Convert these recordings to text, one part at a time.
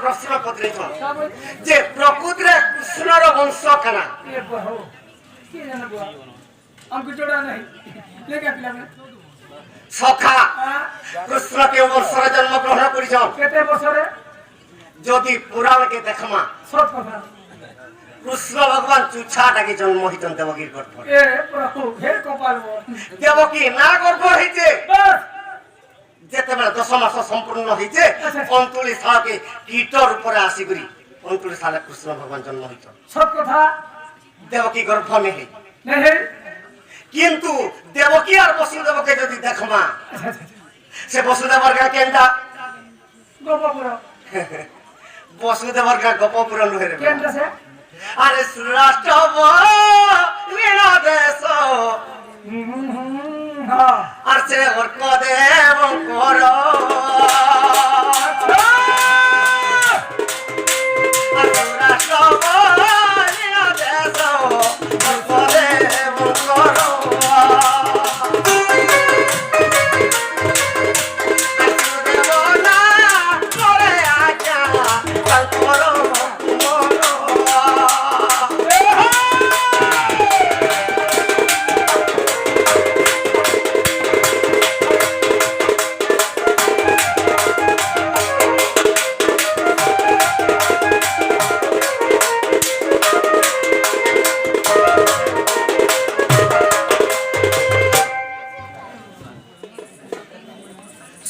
প্রশ্ন পত্রিছন যে প্রকৃতিরে কৃষ্ণর বংশ কেনা ये बहो কি জানা বুয়া हमको जोड़ा नहीं ले क्या पिला में সখা কৃষ্ণ কেউ বংশরে জন্মগ্রহণ করিছন কেতে বছরে যদি পুরাণকে দেখমা সব কথা কৃষ্ণ ভগবান চুছাটাকে জন্ম হইছেন দেবকীর গর্ভ এ প্রভু হে কপাল মো দেবকী না গর্ভ হইছে बस যেতেবেলে 10 মাস সম্পূর্ণ হইছে 39 সালকে কীটর উপরে আসি করি 39 সালে কৃষ্ণ ভগবান জন্ম হইছ সব কথা দেবকী গর্ভ নেই नहीं কিন্তু দেবকী আর বসুদেবকে যদি দেখমা সে বসুদেবর গা কেন্দ্রা গোপপুর বসুদেবর গা গোপপুর নহে রে কেন্দ্র से আরে রাষ্ট্র লীলা দেশ हां আর সে অর্ক দেব কর আর রাষ্ট্র লীলা দেশ অর্ক দেব কর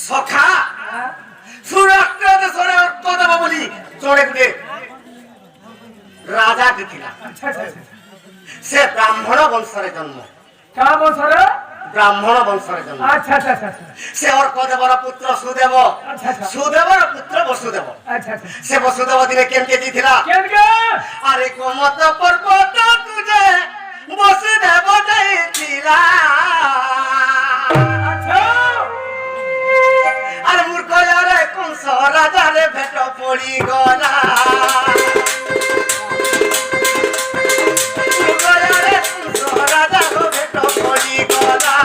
সখা সুরাষ্ট্র দেশরে অর্ক দেব বলি জড়ে গুটে রাজা দিছিলা अच्छा अच्छा সে ব্রাহ্মণ বংশরে জন্ম क्या বছরে ব্রাহ্মণ বংশরে জন্ম अच्छा अच्छा अच्छा সে অর্ক দেবর পুত্র সুদেব আচ্ছা, আচ্ছা। সুদেবর পুত্র বসুদেব अच्छा अच्छा সে বসুদেব দিনে কেমকে দিছিলা কেন কে আরে গোমত পর্বত তুজে বসুদেব দিছিলা अच्छा আরে মূর্খ রে কংস রাজারে ভেট পড়ি গলা মূর্খ রে কংস রাজার ভেট পড়ি গলা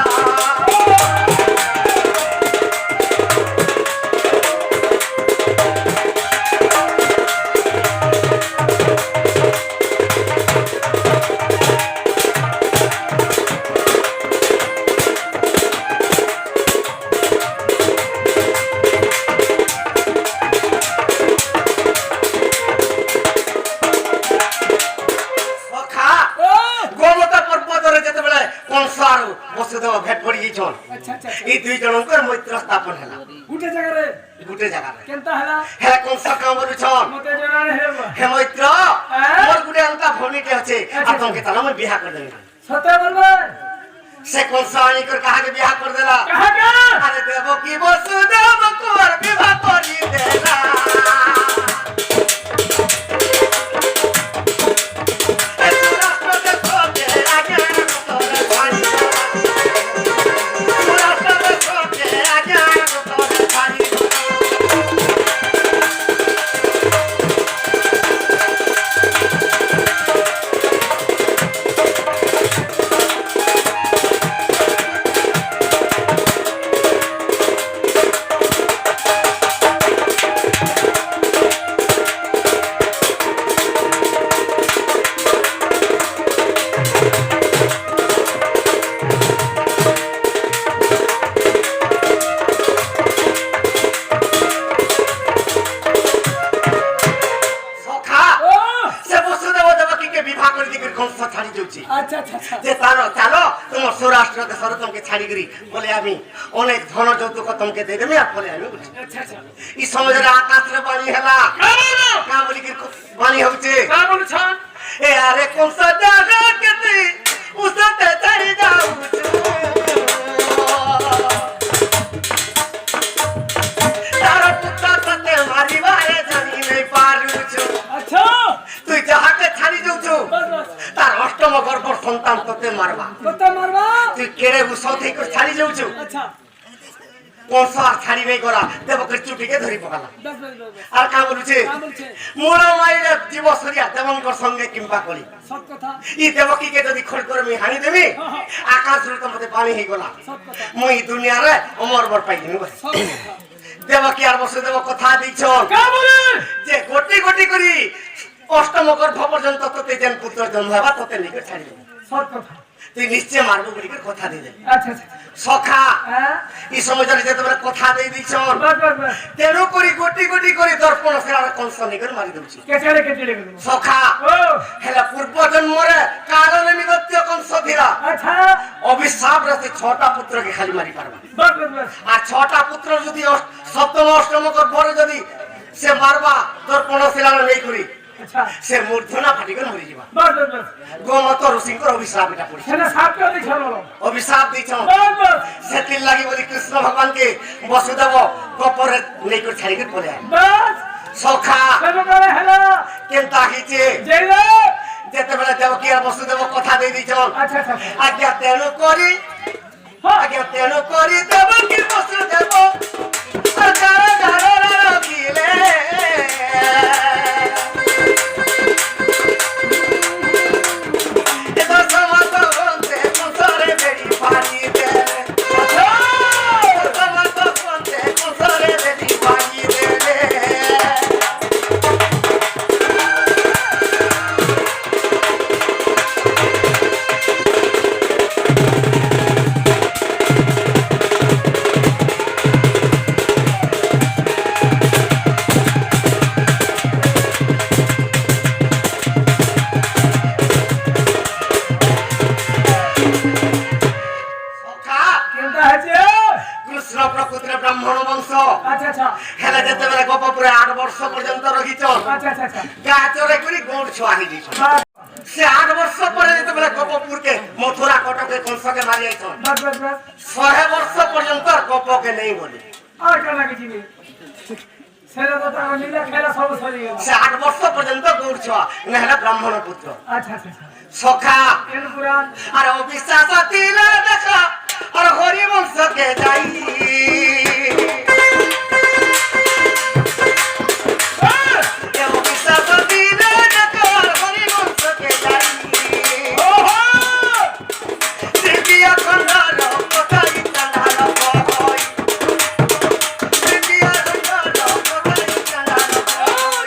সখা গোমত পর্বতরে যেতেবেলে কংস আর বসুদেব ভেট পড়ি গেছন अच्छा अच्छा এই দুই জনଙ୍କର মৈত্র স্থাপন হেলা গুটে জায়গা রে গুটে জায়গারে কেনতা হেলা হে কংস কাম বলুছন মতে জনা হে হে মৈত্র মোর গুটে আনকা ভনিতে আছে আর তোমাকে তাহলে আমি বিয়া করে দেব সতে বলবে সে কংস আনি করে কাহাকে বিয়া করে দেলা कहा का আরে দেব কি বসুদেব কুয়ার বিবাহ করি দেলা এ সুরাষ্ট্র দেশকে আজ্ঞান করে ছাড়ি সুরাষ্ট্র দেশকে আজ্ঞান করে ছাড়ি সখা ओ সে বসুদেব দেবকীকে বিবাহ করে দিকে কংস ছাড়ি যাচ্ছে अच्छा अच्छा अच्छा যে তার চালো তোমার সৌরাষ্ট্র দেশরে তোমাকে ছাড়ি করি বলে আমি অনেক ধন যৌতুক তোমাকে দিয়ে দেবে আর বলে আমি উঠি अच्छा अच्छा এই সমাজের আকাশরে বাণী হেলা কা বলি কি বাণী হচ্ছে का बोलछन এ আরে কংস জাগা কেতে উসতে ছাড়ি যাও তার পুত্র সাথে মারিবারে জানি নাই পারুছো अच्छा তুই যাহাকে ছাড়ি যাউছো बस बस তার অষ্টম গর্ভর সন্তান তোতে মারবা কত মারবা তুই কেড়ে উসতে করে ছাড়ি যাউছো अच्छा কংস আর ছাড়ি নাই করা দেবকের চুটিকে ধরি পকালা बस बस बस আর কা বলুছে का बोलछे মোর মাইরে জীব সরিয়া দেবঙ্কর সঙ্গে কিংবা করি সত কথা ই দেবকীকে যদি খোল করে আমি হানি দেবি আকাশ রুত মতে পানি হয়ে গলা সত কথা মই দুনিয়ারে অমর বর পাই দিনু সত কথা দেবকী আর বসুদেব কথা দিছন का बोले যে গোটি গোটি করি অষ্টম গর্ভ পর্যন্ত তোতে যেন পুত্র জন্ম হবা তোতে নিকট ছাড়ি দেব সব কথা তুই নিশ্চয় মারবো বলি কথা দিয়ে দেবে আচ্ছা আচ্ছা সখা হ্যাঁ এই সময় যেতে কথা দিয়ে দিছ বাস বাস বাস তেরো করি গোটি গোটি করে দর্পণ সেরা কংস নিকট মারি দেউছি কেচারে কেটে গেল সখা ও হেলা পূর্ব জন্মরে কারণে নিগত্য কংস ধীরা আচ্ছা অভিশাপ রাতে 6টা পুত্রকে খালি মারি পারবা বাস বাস বাস আর 6টা পুত্র যদি সপ্তম অষ্টম পরে যদি সে মারবা দর্পণ সেরা নেই করি আচ্ছা সে মূর্ধনা ফাটি করে মরি যাবা বাস বাস বাস গোমত ঋষিঙ্কর অভিশাপ এটা পড়ছে সেটা সাপটা দিছল অভিশাপ দিছ বাস বাস সেতির লাগি বলি কৃষ্ণ ভগবানকে বসুদেব গোপরে নেই করে ছাড়ি করে পড়ে বাস সখা সেটা করে হেলা কেনতা হিছে জেলে যেতেবেলে দেবকী আর বসুদেব কথা দিয়ে দিছ আচ্ছা আচ্ছা আজ্ঞা তেনু করি আজ্ঞা তেনু করি দেবকী বসুদেব আর গারা গারা রাখিলে এটা সমাজ বন্ধে সংসারে বেড়ি পানি দে সমাজ বন্ধে সংসারে বেড়ি পানি দে কেনটা আছে কৃষ্ণ প্রকৃতির ব্রাহ্মণ বংশ আচ্ছা আচ্ছা হেলে যেতেবেলে গোপপুরে 8 বর্ষ পর্যন্ত রহিছ আচ্ছা আচ্ছা আচ্ছা গা চরে করে গোড় ছোয়া হয়ে দিছ বাস সে 8 বর্ষ পরে যেতেবেলে গোপপুরকে মথুরা কটকে কংসকে মারি আইছ বাস বাস বাস 100 বর্ষ পর্যন্ত আর গোপকে নেই বলে আর কেন কিছু নেই সেটা তো তার লীলা খেলা সব সরে গেল সে 8 বর্ষ পর্যন্ত গোড় ছোয়া নেহলে ব্রাহ্মণ পুত্র আচ্ছা আচ্ছা আচ্ছা সখা কেন পুরাণ আর অবিশ্বাস তিলে দেখা আর হরি বংশকে যাই অবিশ্বাস তিলে দেখা আর হরি বংশকে যাই তৃতীয় খণ্ডর কথাই চাঁদাল হয় তৃতীয় খণ্ডর কথাই চাঁদাল হয়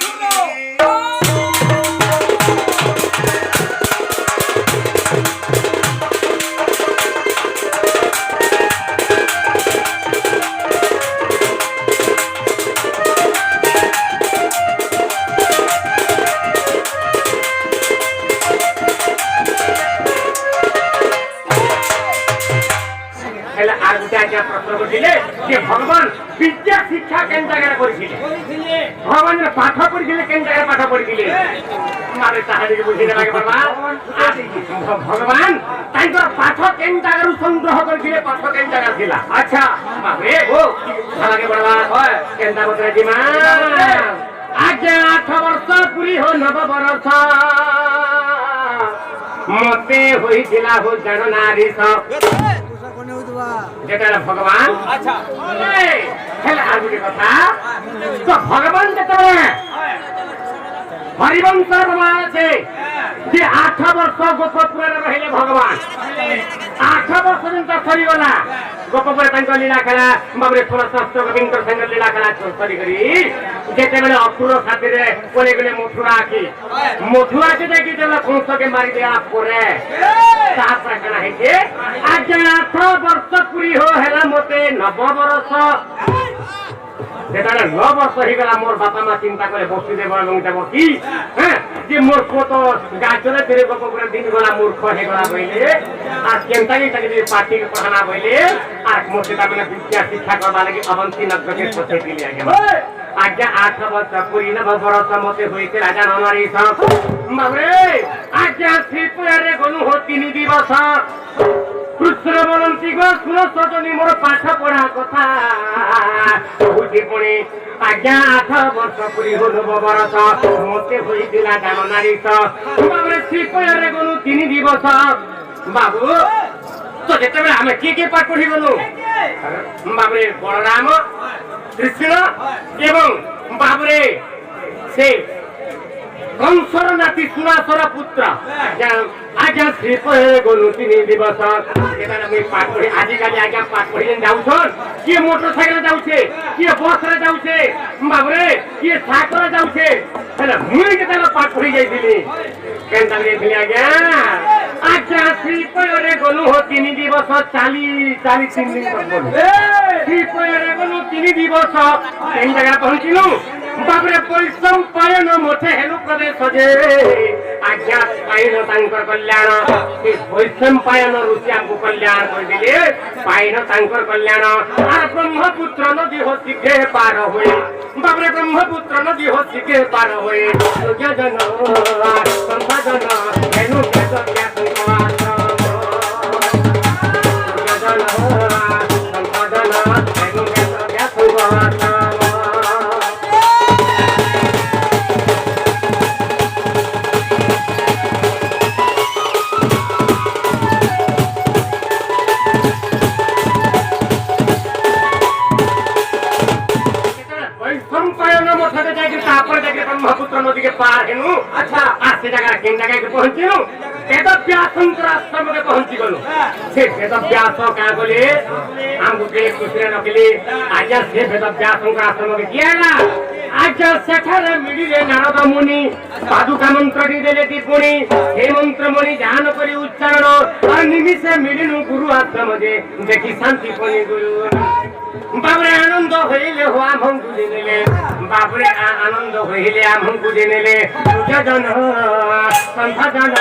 ହେଲେ ଆଉ ଗୋଟେ ଆଜ୍ଞା ପ୍ରଶ୍ନ କରିଥିଲେ ଯେ ଭଗବାନ ବିଦ୍ୟା ଶିକ୍ଷା କେନ୍ ଜାଗାରେ କରିଥିଲେ ଭଗବାନ ପାଠ ପଢିଥିଲେ କେନ୍ ଜାଗାରେ ପାଠ ପଢିଥିଲେ ମାନେ ତାହା ଟିକେ ବୁଝିଦେବାକେ ବାବା ଭଗବାନ ତାଙ୍କର ପାଠ କେନ୍ ଜାଗାରୁ ସଂଗ୍ରହ କରିଥିଲେ ପାଠ କେନ୍ ଜାଗା ଥିଲା ଆଚ୍ଛା ବାପରେ ଓ ତାହାକେ ବଡବା କେନ୍ତା ବତରା ଯିମା ଆଜ୍ଞା 8 ବର୍ଷ ପୁରୀ ହୋ 9 ବର୍ଷ ମତେ ହୋଇଥିଲା ହୋ ଜାଣ ନାରୀ যেটা ভগবান আচ্ছা হেলে আর ଗୋଟେ কথা তো ভগবান যেତେବେଳେ হরিবংশ প্রমাণ আছে যে 8 ବର୍ଷ ଗୋପପୁରରେ ରହିଲେ ଭଗବାନ 8 ବର୍ଷ ଯେମିତି ସରିଗଲା ଗୋପପୁର ତାଙ୍କ ଲୀଳା ଖେଳା ବାବରେ 16 ଗୋବିନ୍ଦଙ୍କ ସାଙ୍ଗରେ ଲୀଳା ଖେଳା ସରିକରି ଯେତେବେଳେ ଅସୁର ସାଥିରେ ପଳେଇ ଗଲେ ମଥୁରାକି ଯାଇକି ଯେତେବେଳେ କଂସକେ ମାରି ଦେଲା ପରେ ତାପରେ କଣ ହେଇଛି ଆଜ୍ଞା 8 ବର୍ଷ ପୁରୀ ହେଲା ମତେ 9 ବର୍ଷ যেটা 9 ବର୍ଷ ହେଇଗଲା ମୋର ବାପା ମା ଚିନ୍ତା କଲେ ବସୁଦେବ ଏବଂ ଦେବକୀ যে মোর কত গাছরে ফেরে গোপপুরে দিন গলা মূর্খ হেগলা বইলে আর কেনতাকে তাকে যদি পার্টিকে পড়ানা বইলে আর মোতে তাকে বিদ্যা শিক্ষা করবা লাগি অবন্তী নগরকে পৌঁছে দিলে আজ্ঞা 8 ବର୍ଷ পুରୀ 9 ବର୍ଷ মতে হইতে রাজা ননারী বাবরে আজ্ঞা শ্রীপুরে গনু হো 3 দিবস কৃষ্ণ বলন্তি গো শুন সজনী মোর পাঠ পড়া কথা বুঝি পুଣି আজ্ঞা 8 ବର୍ଷ পুରୀ হো 9 ବର୍ଷ মতে হইতিলা জান নারী বাবরে শ্রীপুরে গনু 3 দিবস বাবু তো যেতেବେଳେ ଆମେ କିଏ ପାଠ ପଢି ଗଲୁ ବାବୁରେ ବଳରାମ କୃଷ୍ଣ ଏବଂ ବାବୁରେ ସେ कंसर नाती सुनासर पुत्र आज्ञा श्रीपय गलु 3 दिवस एबार मुई पाठ पढ़ी आजिकाली आज्ञा पाठ पढ़ी जाउछन किए मोटरसाइकल जाउछे किए बस रे जाउछे बाबरे किए साइकल जाउछे हेला मुई केतला पाठ पढ़ी जाइथिली केनता गेथिली आज्ञा श्रीपय रे गलु हो 3 दिवस 40 3 दिन पर श्रीपय रे गलु 3 दिवस एही जगह पहुंचिलु बाबरे परिश्रम पायन मोठे हेलु प्रदेश जे आज्ञा पायन तांकर कल्याण से परिश्रम पायन ऋषि हमको कल्याण कर दिले पायन तांकर कल्याण आर ब्रह्मपुत्र नदी हो शीघ्र पार होए बाबरे ब्रह्मपुत्र नदी हो शीघ्र पार होए जन संसाधन हेलु केत ज्ञात ब्रह्मपुत्र नदी के पार हेनु अच्छा आज से जगह केन जगह के पहुंचिनु वेद व्यासंकर आश्रम के पहुंची गलु से वेद व्यास का बोले हमको के खुशी रखली आज से वेद व्यासंकर आश्रम के कियाला आज सेठारे मिडिले नारद मुनि पादुका मंत्र देले टिप्पणी हे मंत्र मुनि ध्यान करी उच्चारण और निमिषे मिडिनु गुरु आश्रम जे देखि शांति पनि गुरु बाबरे आनंद होइले हो हमहु दिनेले बाबरे आनंद होइले हमहु दिनेले सुजन संसाधन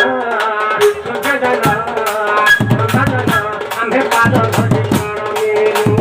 सुजन संसाधन आम्हे पाद धरि प्रणमेनु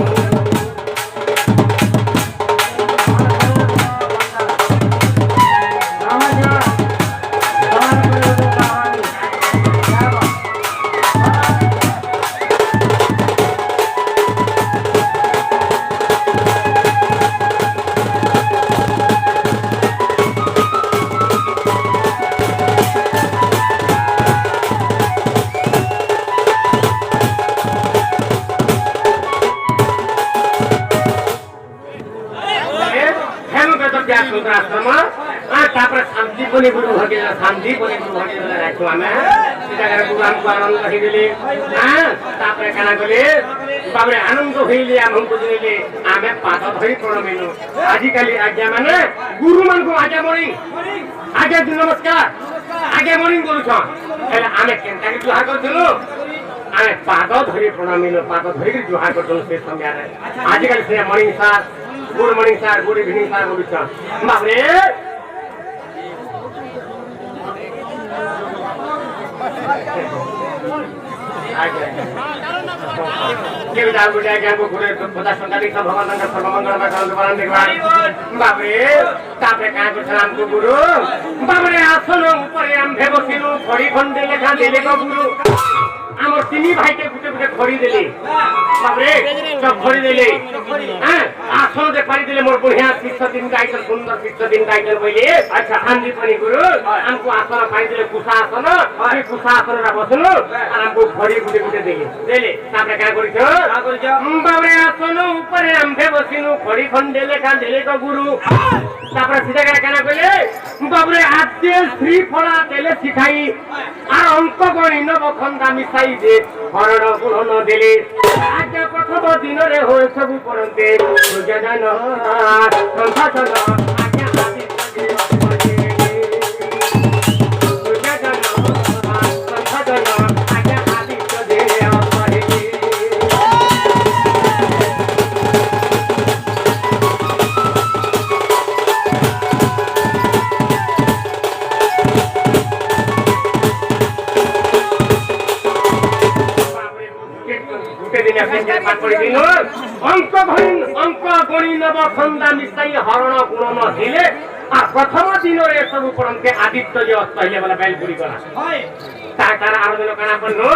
शांति पनि गुरु भगेला शांति पनि गुरु भगेला राख्छु आमा सिधागर गुरु हमको आनंद रहिदिले तापरे काना गले बाबरे आनंद होइले हमको दिले आमे पाद धरि प्रणमेनु आजिकाली आज्ञा माने गुरु मानको आज्ञा मरि आज्ञा दि नमस्कार आज्ञा मरि गुरु छ एले आमे केनता के जुहा करथुनु आमे पाद धरि प्रणमेनु पाद धरि जुहा करथुनु से समयारे आजिकाली से मर्निङ सार गुड मर्निङ सार गुड इभिनिङ सार बोलु छ बाबरे के विचार बुझा ज्ञान को घुरे पता संतानिक सब भगवान का सर्वमंगल में सर्व बरन देखवा बाबरे तापरे का को नाम को गुरु बाबरे आसन ऊपर हम भेबसिनु खड़ी खंडे लेखा देले को गुरु आमर तिनी भाई के गुटे गुटे खड़ी देले बाबरे सब खड़ी देले हां आसन दे पारी देले मोर बढ़िया 30 दिन गाइसन सुंदर 30 दिन गाइसन बोले अच्छा हांजी पनि गुरु हमको आसन पारी देले कुसा आसन ए कुसा आसन रा बसनु हमको खड़ी गुटे गुटे देले तापरे का गरिछ बाबरे आसन ऊपर हम भेबसिनु खड़ी खंडे लेखा देले को गुरु तापरे सीधा काना कहले बाबरे आद्य श्री फला देले सिखाई आ अंक गणि नव खंडा मिसाई दे हरण गुण देले आज प्रथम दिन रे होय सब परंते सुजन संसाधन आज्ञा आदि सुजन संसाधन आज्ञा आदि दे अपरे अंक गणि नव खंडा मिसाई हरण गुण नदिले आ प्रथम दिन रे सब परंते आदित्य जे अस्तहिले वाला बैल गुडी गला ताकार आरोधन कना पन्नो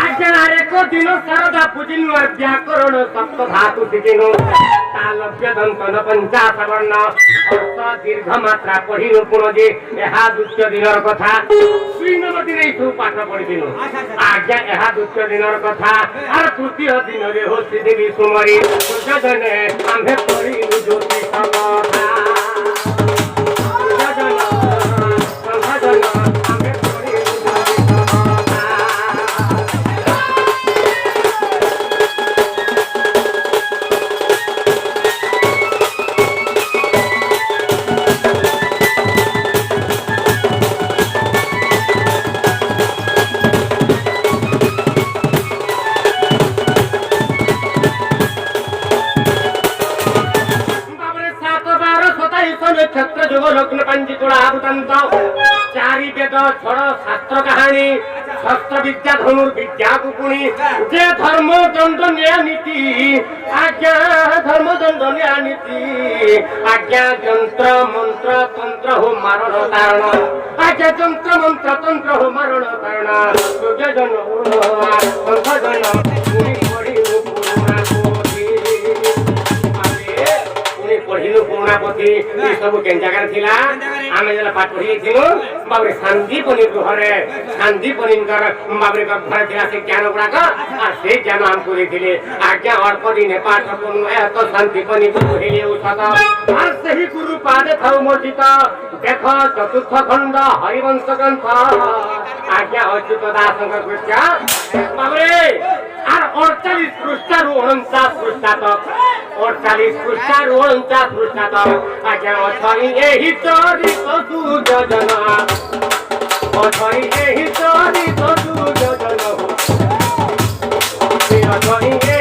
आज्ञा रे को दिन सरदा पूजिनु और व्याकरण सप्त धातु दिगिनु तालव्य दंत न पंचाश वर्ण अर्थ दीर्घ मात्रा पढिनु पुन जे एहा दुत्य दिनर कथा 2 नंबर दिन इथु पाठ पढि दिनु आज्ञा एहा दुत्य दिनर कथा आर तृतीय दिन रे हो देवी सुमरी सुजने आम्हे पढिनु ज्योति कथा ईश्वर क्षत्र जुग लग्न पंचीतुड़ा भूतंत चारि वेद छड़ शास्त्र कहानी शस्त्र विद्या धनुर्विद्या कुपुणी जे धर्म दंड न्याय नीति आज्ञा धर्म दंड न्याय नीति आज्ञा जंत्र मंत्र तंत्र हो मारण तारण आज्ञा जंत्र मंत्र तंत्र हो मारण तारण सूर्य जन पंथ जन पुणी पढ़ी पुरुणा पोथी पुणी पढ़िलु पुरुणा पोथी ये सब केन जगह थिला आमे जला पाठ पढ़ी थिलु बाबरे शांति पनी गृहरे शांति पनी कर बाबरे का घर थिला से ज्ञान गुड़ाक आ से ज्ञान हमको देथिले आज्ञा अल्प दिन पाठ पनु ए तो शांति पनी पढ़िले उठत और सही गुरु पाद थाउ मोचित देख चतुर्थ खंड हरिवंश ग्रंथ आज्ञा अच्युत दास कृत्या बाबरे আর 48 পৃষ্ঠার 49 পৃষ্ঠা তক 48 পৃষ্ঠার 49 পৃষ্ঠা তক আজ্ঞা অছই এই চরিত দুর্যোধন অছই এই চরিত দুর্যোধন অছই